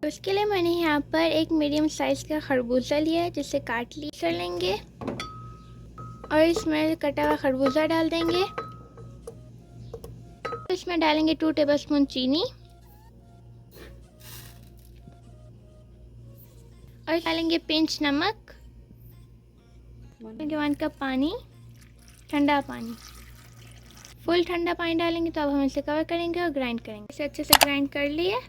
उसके लिए मैंने यहाँ पर एक मीडियम साइज़ का खरबूजा लिया है, जिसे काट ली कर लेंगे और इसमें कटा हुआ खरबूजा डाल देंगे। इसमें डालेंगे 2 टेबलस्पून चीनी और डालेंगे पिंच नमक, 1 कप पानी, ठंडा पानी, फुल ठंडा पानी डालेंगे। तो अब हम इसे कवर करेंगे और ग्राइंड करेंगे। इसे अच्छे से ग्राइंड कर लिए।